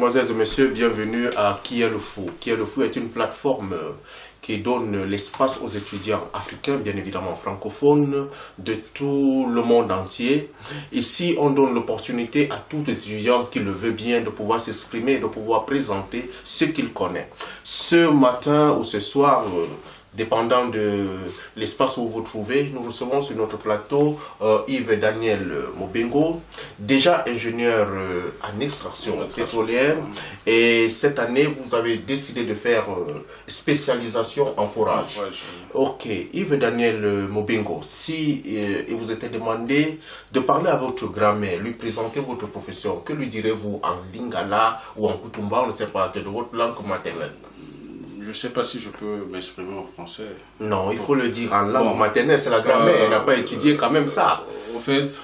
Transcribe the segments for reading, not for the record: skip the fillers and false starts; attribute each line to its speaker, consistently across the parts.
Speaker 1: mesdemoiselles et messieurs, bienvenue à Qui est le Fou. Qui est le Fou est une plateforme qui donne l'espace aux étudiants africains, bien évidemment francophones, de tout le monde entier. Ici, on donne l'opportunité à tout étudiant qui le veut bien de pouvoir s'exprimer, de pouvoir présenter ce qu'il connaît. Ce matin ou ce soir, dépendant de l'espace où vous vous trouvez, nous recevons sur notre plateau Yves Daniel Mobengo, déjà ingénieur en extraction pétrolière, et cette année vous avez décidé de faire spécialisation en forage. Ok, Yves Daniel Mobengo, si il vous était demandé de parler à votre grand-mère, lui présenter votre profession, que lui direz-vous en lingala ou en kutumba, on ne sait pas, de votre langue maternelle?
Speaker 2: Je ne sais pas si je peux m'exprimer en français.
Speaker 1: Non, il faut le dire en langue maternelle, c'est la grand-mère, elle n'a pas étudié quand même ça.
Speaker 2: En fait,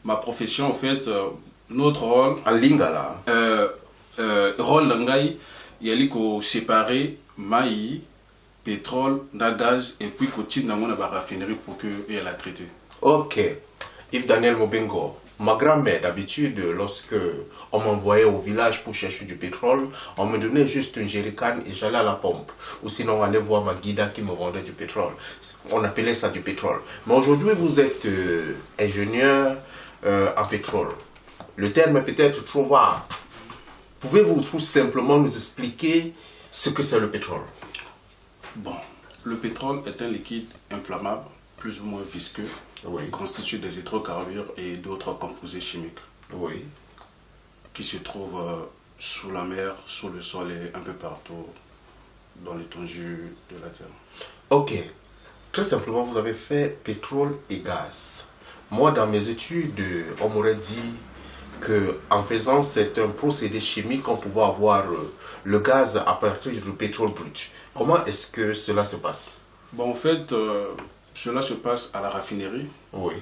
Speaker 2: ma profession, en fait, notre rôle...
Speaker 1: En lingala.
Speaker 2: Rôle langai, il y a qu'on séparer maïs, pétrole, gaz, et puis qu'on tire dans la raffinerie pour qu'elle la traité.
Speaker 1: Ok. Yves Daniel Mobengo. Ma grand-mère, d'habitude, lorsque on m'envoyait au village pour chercher du pétrole, on me donnait juste une jerrycan et j'allais à la pompe. Ou sinon, on allait voir ma guida qui me vendait du pétrole. On appelait ça du pétrole. Mais aujourd'hui, vous êtes ingénieur en pétrole. Le terme est peut-être trop vague. Pouvez-vous tout simplement nous expliquer ce que c'est le pétrole?
Speaker 2: Bon, le pétrole est un liquide inflammable, plus ou moins visqueux.
Speaker 1: Oui.
Speaker 2: Constitue des hydrocarbures et d'autres composés chimiques.
Speaker 1: Oui.
Speaker 2: Qui se trouvent sous la mer, sous le sol et un peu partout dans l'étendue de la Terre.
Speaker 1: Ok. Très simplement, vous avez fait pétrole et gaz. Moi, dans mes études, on m'aurait dit qu'en faisant un procédé chimique, on pouvait avoir le gaz à partir du pétrole brut. Comment est-ce que cela se passe?
Speaker 2: Bon, en fait, cela se passe à la raffinerie.
Speaker 1: Oui.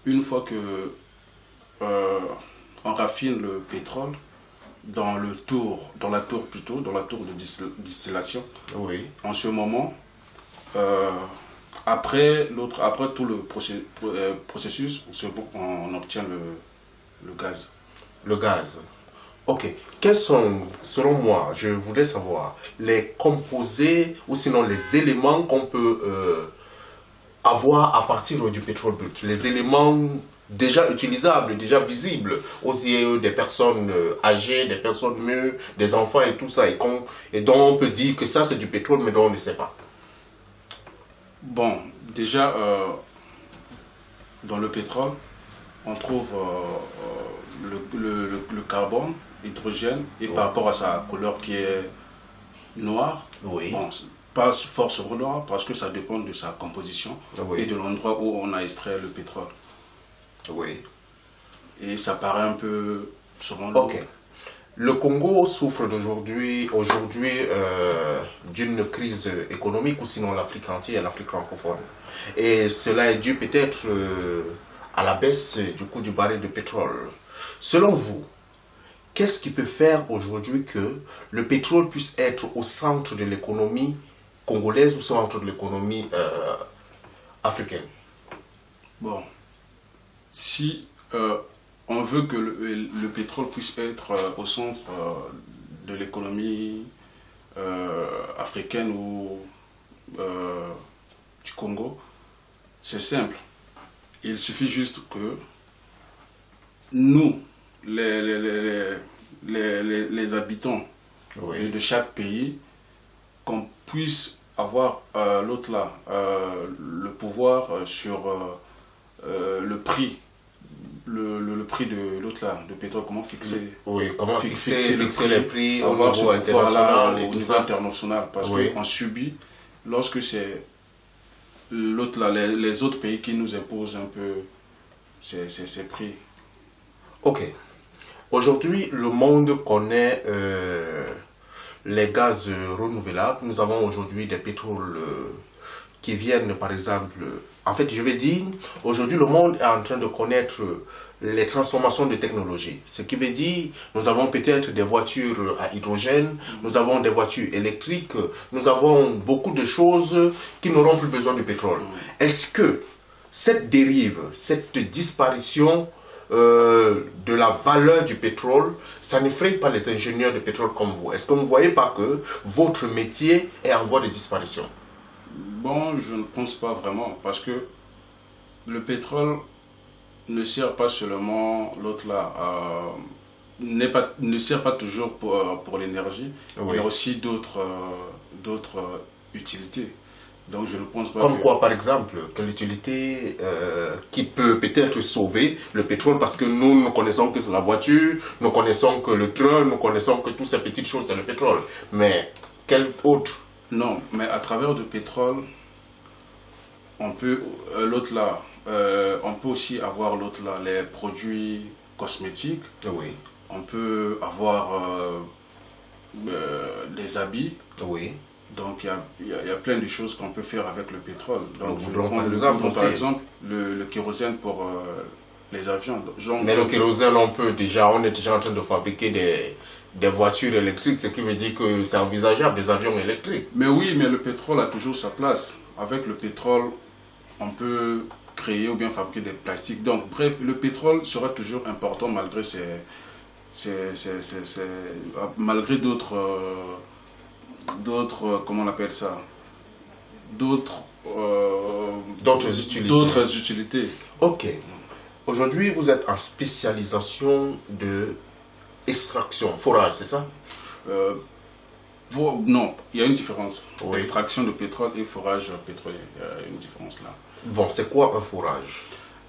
Speaker 2: Une fois que on raffine le pétrole dans la tour de distillation.
Speaker 1: Oui.
Speaker 2: En ce moment, après tout le processus, on obtient le gaz.
Speaker 1: Le gaz. Ok. Quels sont, selon moi, je voudrais savoir, les composés ou sinon les éléments qu'on peut avoir à partir du pétrole brut, les éléments déjà utilisables, déjà visibles aux yeux des personnes âgées, des personnes mûres, des enfants et tout ça, et dont on peut dire que ça c'est du pétrole mais dont on ne sait pas.
Speaker 2: Bon, déjà dans le pétrole, on trouve le carbone, l'hydrogène, et par rapport à sa couleur qui est noire,
Speaker 1: oui.
Speaker 2: Bon, pas forcément noir parce que ça dépend de sa composition et de l'endroit où on a extrait le pétrole.
Speaker 1: Oui.
Speaker 2: Et ça paraît un peu selon
Speaker 1: ok. Le Congo souffre aujourd'hui d'une crise économique, ou sinon l'Afrique entière, l'Afrique francophone. Et cela est dû peut-être à la baisse du coût du baril de pétrole. Selon vous, qu'est-ce qui peut faire aujourd'hui que le pétrole puisse être au centre de l'économie congolaise ou centre de l'économie africaine?
Speaker 2: Bon, si on veut que le pétrole puisse être au centre de l'économie africaine ou du Congo, c'est simple. Il suffit juste que nous, les habitants de chaque pays, qu'on puisse avoir le pouvoir sur le prix de l'autre là, de pétrole, comment fixer,
Speaker 1: comment fixer les prix au
Speaker 2: avoir
Speaker 1: niveau international et tout ça.
Speaker 2: International, parce qu'on subit lorsque c'est l'autre là, les autres pays qui nous imposent un peu ces prix.
Speaker 1: Ok. Aujourd'hui, le monde connaît les gaz renouvelables. Nous avons aujourd'hui des pétroles qui viennent, par exemple... En fait, je vais dire, aujourd'hui, le monde est en train de connaître les transformations de technologie. Ce qui veut dire, nous avons peut-être des voitures à hydrogène, nous avons des voitures électriques, nous avons beaucoup de choses qui n'auront plus besoin de pétrole. Est-ce que cette dérive, cette disparition de la valeur du pétrole, ça n'effraie pas les ingénieurs de pétrole comme vous? Est-ce que vous ne voyez pas que votre métier est en voie de disparition?
Speaker 2: Bon, je ne pense pas vraiment, parce que le pétrole ne sert pas seulement l'autre là, ne sert pas toujours pour l'énergie.
Speaker 1: Oui.
Speaker 2: Il y a aussi d'autres utilités. Donc je ne pense pas.
Speaker 1: Comme quoi, par exemple, que l'utilité qui peut peut-être sauver le pétrole, parce que nous connaissons que c'est la voiture, nous connaissons que le train, nous connaissons que toutes ces petites choses, c'est le pétrole. Mais quel autre?
Speaker 2: Non, mais à travers du pétrole, on peut, on peut aussi avoir l'autre là, les produits cosmétiques.
Speaker 1: Oui.
Speaker 2: On peut avoir des habits.
Speaker 1: Oui.
Speaker 2: Donc il y a plein de choses qu'on peut faire avec le pétrole. Donc
Speaker 1: Nous
Speaker 2: je
Speaker 1: voudrons
Speaker 2: prends par
Speaker 1: aussi.
Speaker 2: exemple le kérosène pour les avions.
Speaker 1: Mais le kérosène, on est déjà en train de fabriquer des voitures électriques, ce qui veut dire que c'est envisageable, des avions électriques.
Speaker 2: Mais oui, mais le pétrole a toujours sa place. Avec le pétrole, on peut créer ou bien fabriquer des plastiques. Donc bref, le pétrole sera toujours important malgré malgré d'autres, comment on appelle ça, d'autres utilités.
Speaker 1: Ok. Aujourd'hui, vous êtes en spécialisation de extraction, forage, c'est ça?
Speaker 2: Non, il y a une différence.
Speaker 1: Oui.
Speaker 2: Extraction de pétrole et forage pétrolier, il y a une différence là.
Speaker 1: Bon, c'est quoi un forage?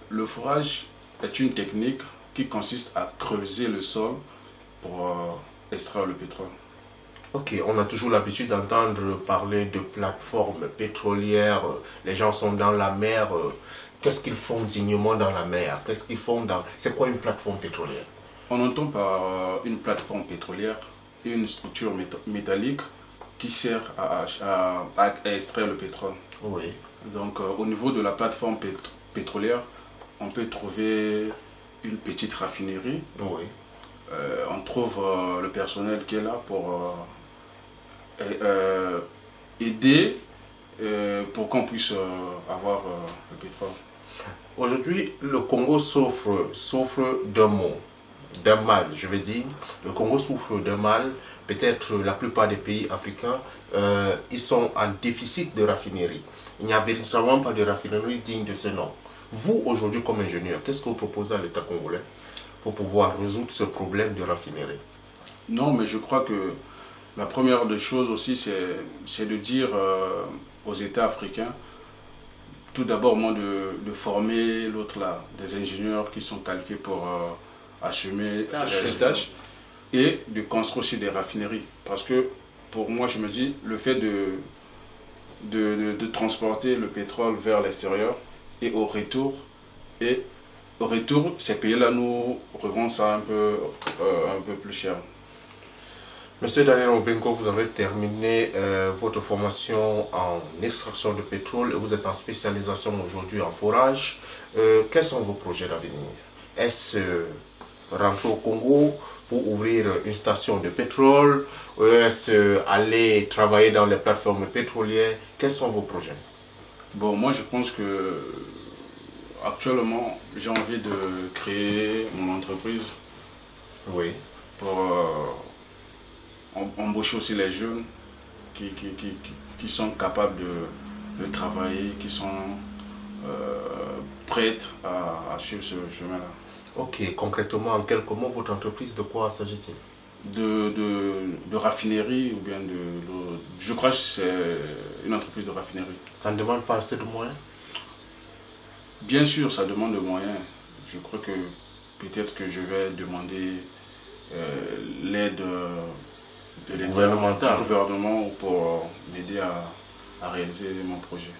Speaker 2: Le forage est une technique qui consiste à creuser le sol pour extraire le pétrole.
Speaker 1: Ok, on a toujours l'habitude d'entendre parler de plateformes pétrolières, les gens sont dans la mer, qu'est-ce qu'ils font dignement dans la mer? Qu'est-ce qu'ils font dans... C'est quoi une plateforme pétrolière?
Speaker 2: On entend par une plateforme pétrolière une structure métallique qui sert à extraire le pétrole.
Speaker 1: Oui.
Speaker 2: Donc au niveau de la plateforme pétrolière, on peut trouver une petite raffinerie.
Speaker 1: Oui.
Speaker 2: On trouve le personnel qui est là pour aider pour qu'on puisse avoir le pétrole.
Speaker 1: Aujourd'hui, le Congo souffre d'un mot, d'un mal, je veux dire. Le Congo souffre d'un mal. Peut-être la plupart des pays africains, ils sont en déficit de raffinerie. Il n'y a véritablement pas de raffinerie digne de ce nom. Vous, aujourd'hui, comme ingénieur, qu'est-ce que vous proposez à l'État congolais pour pouvoir résoudre ce problème de raffinerie?
Speaker 2: Non, mais je crois que la première des choses aussi, c'est de dire aux États africains, tout d'abord, de former l'autre là, des ingénieurs qui sont qualifiés pour assumer ces tâches, et de construire aussi des raffineries. Parce que, pour moi, je me dis, le fait de transporter le pétrole vers l'extérieur et au retour, ces pays-là nous revendent ça un peu plus cher.
Speaker 1: Monsieur Daniel Obengo, vous avez terminé votre formation en extraction de pétrole et vous êtes en spécialisation aujourd'hui en forage. Quels sont vos projets d'avenir? Est-ce rentrer au Congo pour ouvrir une station de pétrole? Est-ce aller travailler dans les plateformes pétrolières? Quels sont vos projets?
Speaker 2: Bon, moi je pense que actuellement j'ai envie de créer mon entreprise.
Speaker 1: Oui.
Speaker 2: Pour embaucher aussi les jeunes qui sont capables de travailler, qui sont prêts à suivre ce chemin-là.
Speaker 1: Ok, concrètement, en quelques mots, votre entreprise, de quoi s'agit-il?
Speaker 2: De raffinerie ou bien je crois que c'est une entreprise de raffinerie.
Speaker 1: Ça ne demande pas assez de moyens?
Speaker 2: Bien sûr, ça demande des moyens. Je crois que peut-être que je vais demander l'aide de l'État, du gouvernement pour m'aider à réaliser mon projet.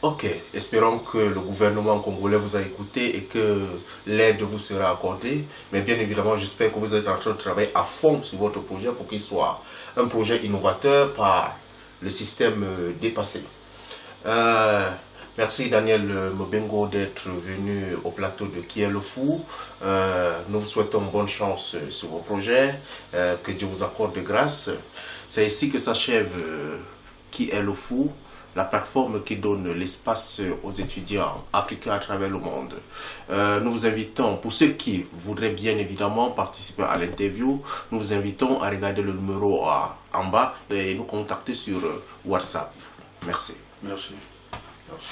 Speaker 1: Ok, espérons que le gouvernement congolais vous a écouté et que l'aide vous sera accordée. Mais bien évidemment, j'espère que vous êtes en train de travailler à fond sur votre projet pour qu'il soit un projet innovateur par le système dépassé. Merci Daniel Mobengo d'être venu au plateau de Qui est le Fou. Nous vous souhaitons bonne chance sur vos projets, que Dieu vous accorde de grâce. C'est ici que s'achève Qui est le Fou. la plateforme qui donne l'espace aux étudiants africains à travers le monde. Nous vous invitons, pour ceux qui voudraient bien évidemment participer à l'interview, nous vous invitons à regarder le numéro en bas et nous contacter sur WhatsApp. Merci.
Speaker 2: Merci. Merci.